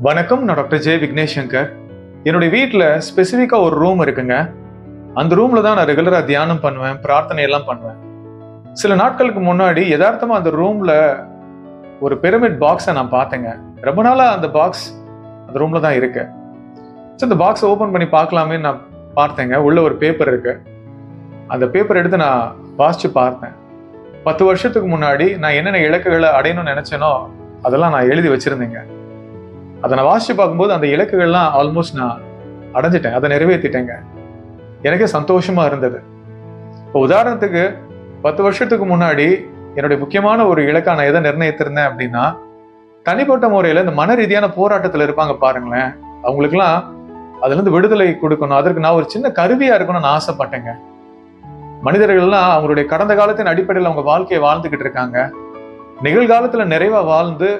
வணக்கம், நான் doctor J Vignesh Shankar. என்னுடைய வீட்டில் ஸ்பெசிஃபிக்காக ஒரு ரூம் இருக்குங்க. அந்த ரூமில் தான் நான் ரெகுலராக தியானம் பண்ணுவேன், பிரார்த்தனை எல்லாம் பண்ணுவேன். சில நாட்களுக்கு முன்னாடி யதார்த்தமாக அந்த ரூமில் ஒரு பிரமிட் பாக்ஸை நான் பார்த்தேங்க. ரொம்ப நாளாக அந்த பாக்ஸ் அந்த ரூமில் தான் இருக்கு. ஸோ அந்த பாக்ஸை ஓப்பன் பண்ணி பார்க்கலாமே நான் பார்த்தேங்க. உள்ள ஒரு பேப்பர் இருக்கு. அந்த பேப்பர் எடுத்து நான் வாசிச்சு பார்த்தேன். 10 வருஷத்துக்கு முன்னாடி நான் என்னென்ன இலக்குகளை அடையணும்னு நினைச்சேனோ அதெல்லாம் நான் எழுதி வச்சிருந்தேங்க. அதை நான் வாசிச்சு பார்க்கும்போது அந்த இலக்குகள்லாம் ஆல்மோஸ்ட் நான் அடைஞ்சிட்டேன், அதை நிறைவேற்றிட்டேங்க. எனக்கே சந்தோஷமா இருந்தது. இப்போ உதாரணத்துக்கு 10 வருஷத்துக்கு முன்னாடி என்னுடைய முக்கியமான ஒரு இலக்கை நான் எதை நிர்ணயித்திருந்தேன் அப்படின்னா, தனிப்பட்ட முறையில இந்த மன ரீதியான போராட்டத்துல இருப்பாங்க பாருங்களேன், அவங்களுக்குலாம் அதுல இருந்து விடுதலை கொடுக்கணும், அதற்கு நான் ஒரு சின்ன கருவியா இருக்கணும்னு நான் ஆசைப்பட்டேங்க. மனிதர்கள்லாம் அவங்களுடைய கடந்த காலத்தின் அடிப்படையில் அவங்க வாழ்க்கையை வாழ்ந்துகிட்டு இருக்காங்க. நிகழ்காலத்துல நிறைவா வாழ்ந்து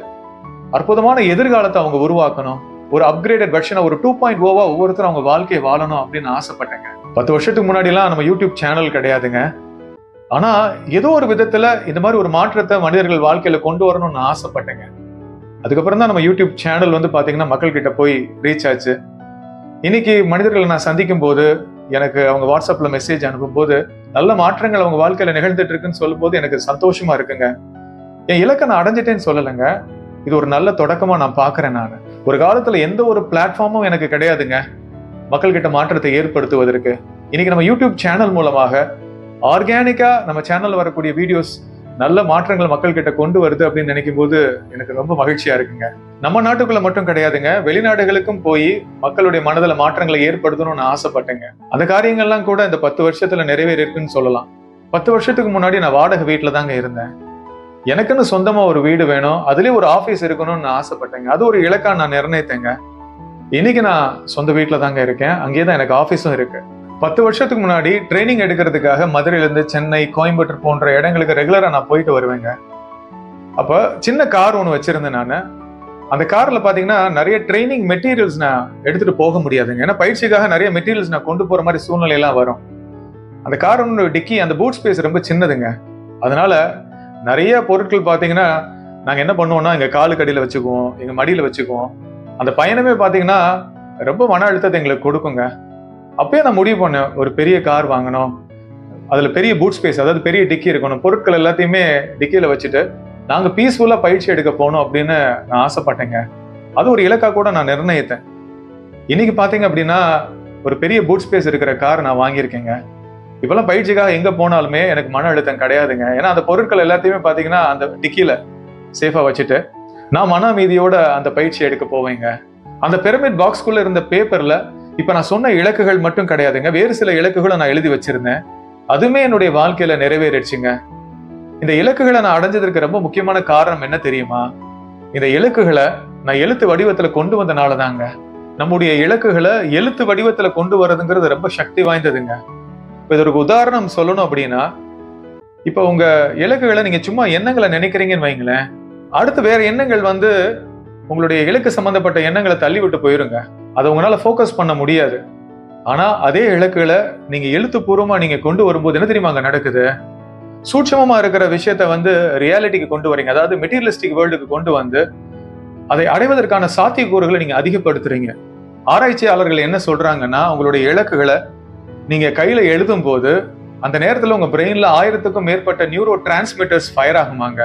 அற்புதமான எதிர்காலத்தை அவங்க உருவாக்கணும். ஒரு அப்கிரேடட் வெர்ஷனை, ஒரு 2.0 ஒவ்வொருத்தரும் அவங்க வாழ்க்கையை வாழணும் அப்படின்னு ஆசைப்பட்டேங்க. 10 வருஷத்துக்கு முன்னாடிலாம் நம்ம யூடியூப் சேனல் கிடையாதுங்க. ஆனா ஏதோ ஒரு விதத்துல இந்த மாதிரி ஒரு மாற்றத்தை மனிதர்கள் வாழ்க்கையில கொண்டு வரணும்னு நான் ஆசைப்பட்டேங்க. அதுக்கப்புறம் தான் நம்ம யூடியூப் சேனல் பாத்தீங்கன்னா மக்கள் கிட்ட போய் ரீச் ஆச்சு. இன்னைக்கு மனிதர்களை நான் சந்திக்கும் போது, எனக்கு அவங்க வாட்ஸ்அப்ல மெசேஜ் அனுப்பும் போது நல்ல மாற்றங்கள் அவங்க வாழ்க்கையில நிகழ்ந்துட்டு இருக்குன்னு சொல்லும் போது எனக்கு சந்தோஷமா இருக்குங்க. என் இலக்கை நான் அடைஞ்சிட்டேன்னு சொல்லலைங்க, இது ஒரு நல்ல தொடக்கமா நான் பாக்குறேன். நான் ஒரு காலத்துல எந்த ஒரு பிளாட்ஃபார்மும் எனக்கு கிடையாதுங்க மக்கள் கிட்ட மாற்றத்தை ஏற்படுத்துவதற்கு. இன்னைக்கு நம்ம யூடியூப் சேனல் மூலமாக ஆர்கானிக்கா நம்ம சேனல்ல வரக்கூடிய வீடியோஸ் நல்ல மாற்றங்கள் மக்கள் கிட்ட கொண்டு வருது அப்படின்னு நினைக்கும் போது எனக்கு ரொம்ப மகிழ்ச்சியா இருக்குங்க. நம்ம நாட்டுக்குள்ள மட்டும் கிடையாதுங்க, வெளிநாடுகளுக்கும் போய் மக்களுடைய மனதில மாற்றங்களை ஏற்படுத்தணும்னு நான் ஆசைப்பட்டேங்க. அந்த காரியங்கள்லாம் கூட இந்த 10 வருஷத்துல நிறைவேறி இருக்குன்னு சொல்லலாம். 10 வருஷத்துக்கு முன்னாடி நான் வாடகை வீட்டுல தாங்க இருந்தேன். எனக்குன்னு சொந்தமா ஒரு வீடு வேணும், அதுலயே ஒரு ஆபீஸ் இருக்கணும்னு நான் ஆசைப்பட்டேங்க. அது ஒரு இலக்கா நான் நிர்ணயித்தேங்க. இன்னைக்கு நான் சொந்த வீட்டுல தாங்க இருக்கேன், அங்கேயேதான் எனக்கு ஆபீஸும் இருக்கு. 10 வருஷத்துக்கு முன்னாடி ட்ரைனிங் எடுக்கிறதுக்காக மதுரையில இருந்து சென்னை, கோயம்புத்தூர் போன்ற இடங்களுக்கு ரெகுலரா நான் போயிட்டு வருவேங்க. அப்ப சின்ன கார் ஒண்ணு வச்சிருந்தேன் நானு. அந்த கார்ல பாத்தீங்கன்னா நிறைய ட்ரைனிங் மெட்டீரியல்ஸ் நான் எடுத்துட்டு போக முடியாதுங்க. ஏன்னா பயிற்சிக்காக நிறைய மெட்டீரியல்ஸ் நான் கொண்டு போற மாதிரி சூழ்நிலை எல்லாம் வரும். அந்த காரோட டிக்கி, அந்த பூட் ஸ்பேஸ் ரொம்ப சின்னதுங்க. அதனால நிறைய பொருட்கள் பாத்தீங்கன்னா நாங்க என்ன பண்ணுவோம்னா எங்க காலுக்கு அடியில வச்சுக்குவோம், எங்க மடியில வச்சுக்குவோம். அந்த பயணமே பாத்தீங்கன்னா ரொம்ப மன அழுத்தத்தை எங்களுக்கு கொடுக்குங்க. அப்பயே நான் முடிவு பண்ணேன், ஒரு பெரிய கார் வாங்கணும், அதுல பெரிய பூட் ஸ்பேஸ், அதாவது பெரிய டிக்கி இருக்கணும், பொருட்கள் எல்லாத்தையுமே டிக்கியில வச்சுட்டு நாங்க பீஸ்ஃபுல்லா பயிற்சி எடுக்க போகணும் அப்படின்னு நான் ஆசைப்பட்டேங்க. அது ஒரு இலக்கா கூட நான் நிர்ணயித்தேன். இன்னைக்கு பாத்தீங்க அப்படின்னா ஒரு பெரிய பூட் ஸ்பேஸ் இருக்கிற கார் நான் வாங்கியிருக்கேங்க. இப்பெல்லாம் பயிற்சிக்காக எங்க போனாலுமே எனக்கு மன அழுத்தம் கிடையாதுங்க. ஏன்னா அந்த பொருட்கள் எல்லாத்தையுமே பாத்தீங்கன்னா அந்த டிக்கில சேஃபா வச்சுட்டு நான் மன அமைதியோட அந்த பயிற்சி எடுக்க போவேங்க. அந்த பிரமிட் பாக்ஸ்குள்ள இருந்த பேப்பர்ல இப்ப நான் சொன்ன இலக்குகள் மட்டும் கிடையாதுங்க, வேறு சில இலக்குகளை நான் எழுதி வச்சிருந்தேன். அதுவுமே என்னுடைய வாழ்க்கையில நிறைவேறிடுச்சுங்க. இந்த இலக்குகளை நான் அடைஞ்சதற்கு ரொம்ப முக்கியமான காரணம் என்ன தெரியுமா? இந்த இலக்குகளை நான் எழுத்து வடிவத்துல கொண்டு வந்தனாலதாங்க. நம்முடைய இலக்குகளை எழுத்து வடிவத்துல கொண்டு வர்றதுங்கிறது ரொம்ப சக்தி வாய்ந்ததுங்க. இதற்கு உதாரணம் சொல்லணும் அப்படின்னா, இப்ப உங்க இலக்குகளை நீங்க சும்மா எண்ணங்களை நினைக்கிறீங்கன்னு வைங்களேன், அடுத்து வேற எண்ணங்கள் உங்களுடைய இலக்கு சம்பந்தப்பட்ட எண்ணங்களை தள்ளி விட்டு போயிருங்க. அதை உங்களால ஃபோக்கஸ் பண்ண முடியாது. ஆனா அதே இலக்குகளை நீங்க எழுத்துப்பூர்வமா நீங்க கொண்டு வரும்போது என்ன தெரியுமா அங்க நடக்குது? சூட்சமமா இருக்கிற விஷயத்த ரியாலிட்டிக்கு கொண்டு வரீங்க, அதாவது மெட்டீரியலிஸ்டிக் வேர்ல்டுக்கு கொண்டு வந்து அதை அடைவதற்கான சாத்தியக்கூறுகளை நீங்க அதிகப்படுத்துறீங்க. ஆராய்ச்சியாளர்கள் என்ன சொல்றாங்கன்னா, உங்களுடைய இலக்குகளை நீங்க கையில எழுதும் போது அந்த நேரத்துல உங்க பிரெயின்ல 1000க்கும் மேற்பட்ட நியூரோ டிரான்ஸ்மிட்டர்ஸ் ஃபயர் ஆகுமாங்க.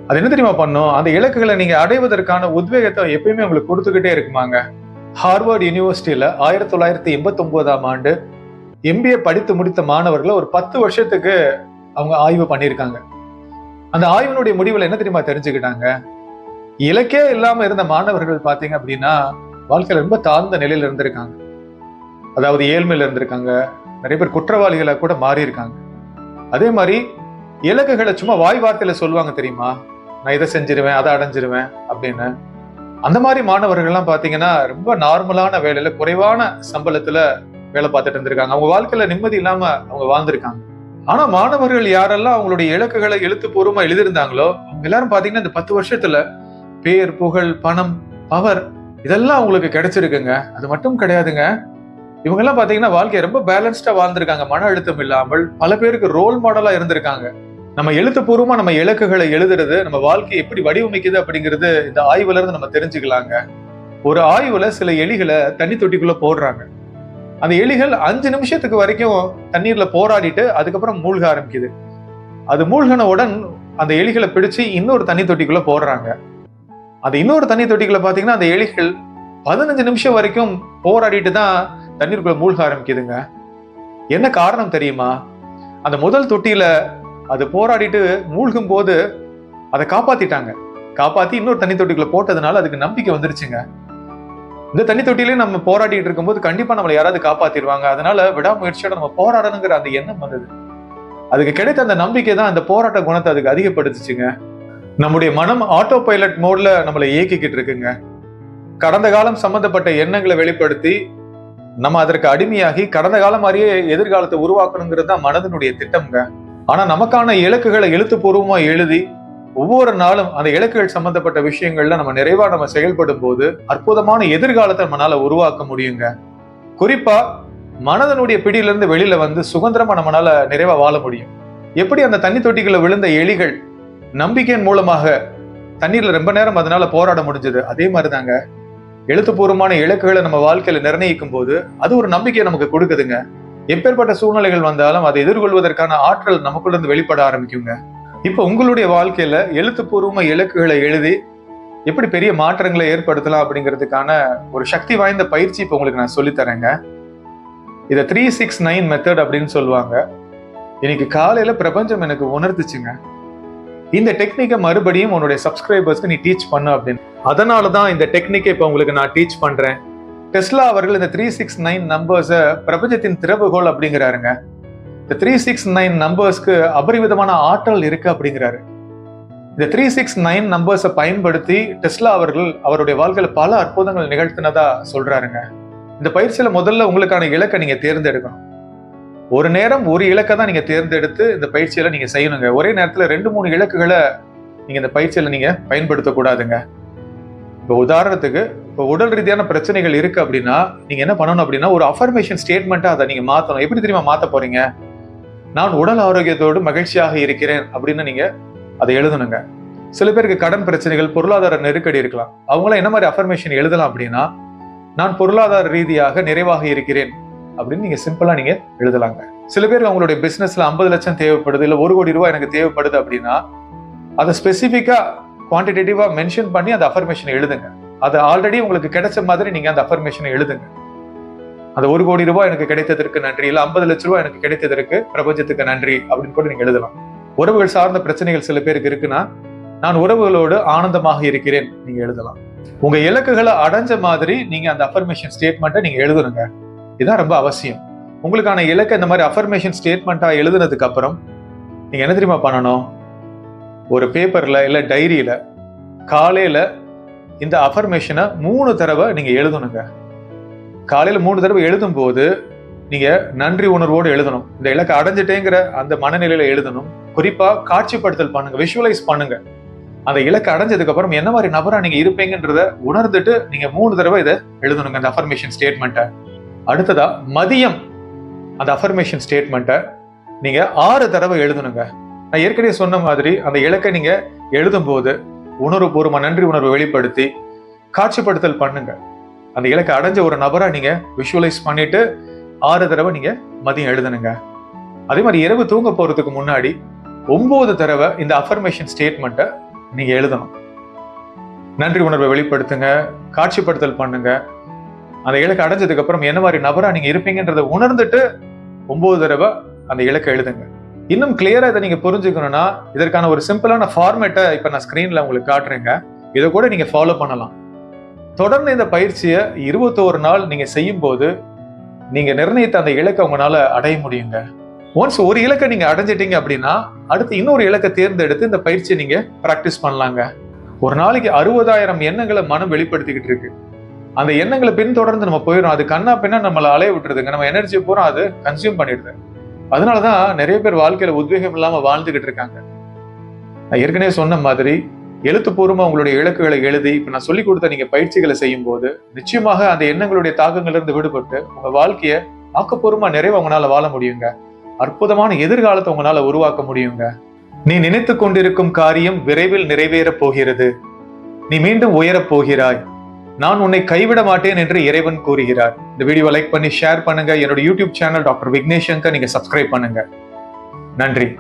அது என்ன தெரியுமா பண்ணும்? அந்த இலக்குகளை நீங்க அடைவதற்கான உத்வேகத்தை எப்பயுமே உங்களுக்கு கொடுத்துக்கிட்டே இருக்குமாங்க. ஹார்வர்ட் யூனிவர்சிட்டியில 1989ஆம் ஆண்டு MBA படித்து முடித்த மாணவர்களை ஒரு 10 வருஷத்துக்கு அவங்க ஆய்வு பண்ணியிருக்காங்க. அந்த ஆய்வினுடைய முடிவுல என்ன தெரியுமா தெரிஞ்சுக்கிட்டாங்க? இலக்கே இல்லாம இருந்த மாணவர்கள் பாத்தீங்க அப்படின்னா வாழ்க்கையில ரொம்ப தாழ்ந்த நிலையில இருந்திருக்காங்க. அதாவது ஏழ்மையில இருந்திருக்காங்க, நிறைய பேர் குற்றவாளிகளை கூட மாறி இருக்காங்க. அதே மாதிரி இலக்குகளை சும்மா வாய் வார்த்தையில சொல்லுவாங்க தெரியுமா, நான் இதை செஞ்சிருவேன், அதை அடைஞ்சிருவேன் அப்படின்னு. அந்த மாதிரி மாணவர்கள்லாம் பாத்தீங்கன்னா ரொம்ப நார்மலான வேலையில குறைவான சம்பளத்துல வேலை பார்த்துட்டு இருந்திருக்காங்க. அவங்க வாழ்க்கையில நிம்மதி இல்லாம அவங்க வாழ்ந்திருக்காங்க. ஆனா மாணவர்கள் யாரெல்லாம் அவங்களுடைய இலக்குகளை எழுத்துப்பூர்வமா எழுதியிருந்தாங்களோ அவங்க எல்லாரும் பாத்தீங்கன்னா இந்த 10 வருஷத்துல பேர், புகழ், பணம், பவர் இதெல்லாம் அவங்களுக்கு கிடைச்சிருக்குங்க. அது மட்டும் கிடையாதுங்க, இவங்க எல்லாம் பாத்தீங்கன்னா வாழ்க்கையை ரொம்ப பேலன்ஸ்டா வாழ்ந்திருக்காங்க, மன அழுத்தம் இல்லாமல். பல பேருக்கு ரோல் மாடலா இருந்திருக்காங்க. நம்ம எழுத்துப்பூர்வமா நம்ம இலக்குகளை எழுதுறது நம்ம வாழ்க்கையை எப்படி வடிவமைக்குது அப்படிங்கிறது இந்த ஆய்வுல இருந்து நம்ம தெரிஞ்சுக்கலாங்க. ஒரு ஆய்வுல சில எலிகளை தண்ணி தொட்டிக்குள்ள போடுறாங்க. அந்த எலிகள் 5 நிமிஷத்துக்கு வரைக்கும் தண்ணீர்ல போராடிட்டு அதுக்கப்புறம் மூழ்க ஆரம்பிக்குது. அது மூழ்கினவுடன் அந்த எலிகளை பிடிச்சு இன்னொரு தண்ணி தொட்டிக்குள்ள போடுறாங்க. அந்த இன்னொரு தண்ணி தொட்டிக்குள்ள பாத்தீங்கன்னா அந்த எலிகள் 15 நிமிஷம் வரைக்கும் போராடிட்டு தான் தண்ணீருக்குள்ள மூழ்க ஆரம்பிக்குதுங்க. என்ன காரணம் தெரியுமா? அந்த முதல் தொட்டியில அது போராடிட்டு மூழ்கும் போது அதை காப்பாத்திட்டாங்க. காப்பாத்தி இன்னொரு தண்ணி தொட்டிக்குள்ள போட்டதுனால அதுக்கு நம்பிக்கை வந்துருச்சுங்க. இந்த தண்ணி தொட்டிலே நம்ம போராடிட்டு இருக்கும்போது கண்டிப்பா நம்மளை யாராவது காப்பாத்திடுவாங்க, அதனால விடாமுயற்சியோட நம்ம போராடணுங்கிற அந்த எண்ணம் வந்தது. அதுக்கு கிடைத்த அந்த நம்பிக்கை தான் அந்த போராட்ட குணத்தை அதுக்கு அதிகப்படுத்துச்சுங்க. நம்முடைய மனம் ஆட்டோ பைலட் மோட்ல நம்மளை இயக்கிக்கிட்டு இருக்குங்க. கடந்த காலம் சம்பந்தப்பட்ட எண்ணங்களை வெளிப்படுத்தி நம்ம அதற்கு அடிமையாகி கடந்த காலம் மாதிரியே எதிர்காலத்தை உருவாக்கணுங்கிறது தான் மனதினுடைய திட்டம்ங்க. ஆனா நமக்கான இலக்குகளை எழுத்துப்பூர்வமா எழுதி ஒவ்வொரு நாளும் அந்த இலக்குகள் சம்பந்தப்பட்ட விஷயங்கள்ல நம்ம செயல்படும் போது அற்புதமான எதிர்காலத்தை நம்மளால உருவாக்க முடியுங்க. குறிப்பா மனதனுடைய பிடியிலிருந்து வெளியில வந்து சுதந்திரமா நம்மளால நிறைவா வாழ முடியும். எப்படி அந்த தண்ணி தொட்டிக்குள்ள விழுந்த எலிகள் நம்பிக்கையின் மூலமாக தண்ணீர்ல ரொம்ப நேரம் அதனால போராட முடிஞ்சது, அதே மாதிரிதாங்க எழுத்துப்பூர்வமான இலக்குகளை நம்ம வாழ்க்கையில நிர்ணயிக்கும் போது அது ஒரு நம்பிக்கையை நமக்கு கொடுக்குதுங்க. எப்பேற்பட்ட சூழ்நிலைகள் வந்தாலும் அதை எதிர்கொள்வதற்கான ஆற்றல் நமக்குள்ள இருந்து வெளிப்பட ஆரம்பிக்குங்க. இப்ப உங்களுடைய வாழ்க்கையில எழுத்துப்பூர்வமா இலக்குகளை எழுதி எப்படி பெரிய மாற்றங்களை ஏற்படுத்தலாம் அப்படிங்கிறதுக்கான ஒரு சக்தி வாய்ந்த பயிற்சி இப்ப உங்களுக்கு நான் சொல்லித்தரேங்க. இதை 369 மெத்தட் அப்படின்னு சொல்லுவாங்க. இன்னைக்கு காலையில பிரபஞ்சம் எனக்கு உணர்த்துச்சுங்க, இந்த டெக்னிக்கை மறுபடியும் உன்னுடைய சப்ஸ்கிரைபர்ஸ்க்கு நீ டீச் பண்ணு அப்படின்னு. அதனாலதான் இந்த டெக்னிக்கை இப்ப உங்களுக்கு நான் டீச் பண்றேன். டெஸ்லா அவர்கள் இந்த 369 நம்பர்ஸை பிரபஞ்சத்தின் திறவுகோல் அப்படிங்கிறாருங்க. இந்த 369 நம்பர்ஸ்க்கு அபரிவிதமான ஆற்றல் இருக்கு அப்படிங்கிறாரு. இந்த 369 நம்பர்ஸை பயன்படுத்தி டெஸ்லா அவர்கள் அவருடைய வாழ்க்கையில பல அற்புதங்கள் நிகழ்த்தினதா சொல்றாருங்க. இந்த பயிற்சியில முதல்ல உங்களுக்கான இலக்கை நீங்க தேர்ந்தெடுக்கணும். ஒரு நேரம் ஒரு இலக்கை தான் நீங்க தேர்ந்தெடுத்து இந்த பயிற்சியில நீங்க செய்யணுங்க. ஒரே நேரத்துல 2-3 இலக்குகளை நீங்க இந்த பயிற்சியில நீங்க பயன்படுத்தக்கூடாதுங்க. இப்போ உதாரணத்துக்கு இப்போ உடல் ரீதியான பிரச்சனைகள் இருக்கு அப்படின்னா நீங்க என்ன பண்ணணும் அப்படின்னா ஒரு அஃபர்மேஷன் ஸ்டேட்மெண்ட்டா அதை நீங்க மாத்தணும். எப்படி தெரியுமா மாத்த போறீங்க? நான் உடல் ஆரோக்கியத்தோடு மகிழ்ச்சியாக இருக்கிறேன் அப்படின்னு நீங்க அதை எழுதணுங்க. சில பேருக்கு கடன் பிரச்சனைகள், பொருளாதார நெருக்கடி இருக்கலாம். அவங்களாம் என்ன மாதிரி அஃபர்மேஷன் எழுதலாம் அப்படின்னா, நான் பொருளாதார ரீதியாக நிறைவாக இருக்கிறேன் அப்படின்னு நீங்க சிம்பிளா நீங்க எழுதலாங்க. சில பேர் அவங்களுடைய பிசினஸ்ல 50 லட்சம் தேவைப்படுது, இல்ல 1 கோடி ரூபாய் எனக்கு தேவைப்படுது அப்படின்னா அதை ஸ்பெசிபிக்கா குவான்டிடேட்டிவா மென்ஷன் பண்ணி அந்த அஃபர்மேஷன் எழுதுங்க. அது ஆல்ரெடி உங்களுக்கு கிடைச்ச மாதிரி நீங்க அந்த அஃபர்மேஷனை எழுதுங்க. அந்த 1 கோடி ரூபாய் எனக்கு கிடைத்ததற்கு நன்றி, இல்ல 50 லட்சம் ரூபாய் எனக்கு கிடைத்ததற்கு பிரபஞ்சத்துக்கு நன்றி அப்படின்னு கூட நீங்க எழுதலாம். உறவுகள் சார்ந்த பிரச்சனைகள் சில பேருக்கு இருக்குன்னா, நான் உறவுகளோடு ஆனந்தமாக இருக்கிறேன் நீங்க எழுதலாம். உங்க இலக்குகளை அடைஞ்ச மாதிரி நீங்க அந்த அஃபர்மேஷன் ஸ்டேட்மெண்ட்டை நீங்க எழுதணுங்க. இதுதான் ரொம்ப அவசியம். உங்களுக்கான இலக்கை இந்த மாதிரி அஃபர்மேஷன் ஸ்டேட்மெண்ட்டா எழுதுனதுக்கு அப்புறம் நீங்க என்ன தெரியுமா பண்ணணும்? ஒரு பேப்பர்ல இல்ல டைரியில காலையில இந்த அஃபர்மேஷனை 3 தடவை நீங்க எழுதணுங்க. காலையில 3 தடவை எழுதும் போது நீங்க நன்றி உணர்வோடு எழுதணும். இந்த இலக்கை அடைஞ்சிட்டேங்கிற அந்த மனநிலையில எழுதணும். குறிப்பா காட்சிப்படுத்தல் பண்ணுங்க, விஷுவலைஸ் பண்ணுங்க. அந்த இலக்கை அடைஞ்சதுக்கு அப்புறம் என்ன மாதிரி நபரா நீங்க இருப்பீங்கன்றத உணர்ந்துட்டு நீங்க 3 தடவை இதை எழுதணுங்க அந்த அஃபர்மேஷன் ஸ்டேட்மெண்ட்டை. அடுத்ததா மதியம் அந்த அஃபர்மேஷன் ஸ்டேட்மெண்ட்டை நீங்க 6 தடவை எழுதணுங்க. நான் ஏற்கனவே சொன்ன மாதிரி அந்த இலக்கை நீங்க எழுதும் போது உணர்வுபூர்வமா நன்றி உணர்வை வெளிப்படுத்தி காட்சிப்படுத்தல் பண்ணுங்க. அந்த இலக்கை அடைஞ்ச ஒரு நபரா நீங்க விஷுவலைஸ் பண்ணிட்டு 6 தடவை நீங்க மதியம் எழுதணுங்க. அதே மாதிரி இரவு தூங்க போறதுக்கு முன்னாடி 9 தடவை இந்த அஃபர்மேஷன் ஸ்டேட்மெண்ட்டை நீங்க எழுதணும். நன்றி உணர்வை வெளிப்படுத்துங்க, காட்சிப்படுத்தல் பண்ணுங்க. அந்த இலக்கை அடைஞ்சதுக்கு அப்புறம் என்ன மாதிரி நபரா நீங்க இருப்பீங்கன்றதை உணர்ந்துட்டு 9 தடவை அந்த இலக்கை எழுதுங்க. இன்னும் கிளியரா இதை நீங்க புரிஞ்சுக்கணும்னா இதற்கான ஒரு சிம்பிளான ஃபார்மேட்டை இப்ப நான் ஸ்கிரீன்ல உங்களுக்கு காட்டுறேங்க. இதை கூட நீங்க ஃபாலோ பண்ணலாம். தொடர்ந்து இந்த பயிற்சியை 21 நாள் நீங்க செய்யும் போது நீங்க நிர்ணயித்த அந்த இலக்கை உங்களால அடைய முடியுங்க. ஒன்ஸ் ஒரு இலக்கை நீங்க அடைஞ்சிட்டீங்க அப்படின்னா அடுத்து இன்னொரு இலக்கை தேர்ந்தெடுத்து இந்த பயிற்சியை நீங்க பிராக்டிஸ் பண்ணலாங்க. ஒரு நாளைக்கு 60,000 எண்ணங்களை மனம் வெளிப்படுத்திக்கிட்டு இருக்கு. அந்த எண்ணங்களை பின்தொடர்ந்து நம்ம போயிடும். அது கண்ணா பின்னா நம்மளை அலைய விட்டுருதுங்க. நம்ம எனர்ஜியை பூரா அது கன்சியூம் பண்ணிடுது. அதனாலதான் நிறைய பேர் வாழ்க்கையில உத்வேகம் இல்லாம வாழ்ந்துகிட்டு இருக்காங்க. நான் ஏற்கனவே சொன்ன மாதிரி எழுத்துப்பூர்வமா உங்களுடைய இலக்குகளை எழுதி இப்ப நான் சொல்லி கொடுத்த நீங்க பயிற்சிகளை செய்யும் போது நிச்சயமாக அந்த எண்ணங்களுடைய தாக்கங்கள்ல இருந்து விடுபட்டு உங்க வாழ்க்கைய ஆக்கப்பூர்வமா நிறைவா உங்களால வாழ முடியுங்க. அற்புதமான எதிர்காலத்தை உங்களால உருவாக்க முடியுங்க. நீ நினைத்து கொண்டிருக்கும் காரியம் விரைவில் நிறைவேற போகிறது. நீ மீண்டும் உயரப் போகிறாய். நான் உன்னை கைவிட மாட்டேன் என்று இறைவன் கூறுகிறார். இந்த வீடியோ லைக் பண்ணி ஷேர் பண்ணுங்க. என்னோட YouTube channel doctor Vignesh Shankar நீங்க சப்ஸ்கிரைப் பண்ணுங்க. நன்றி.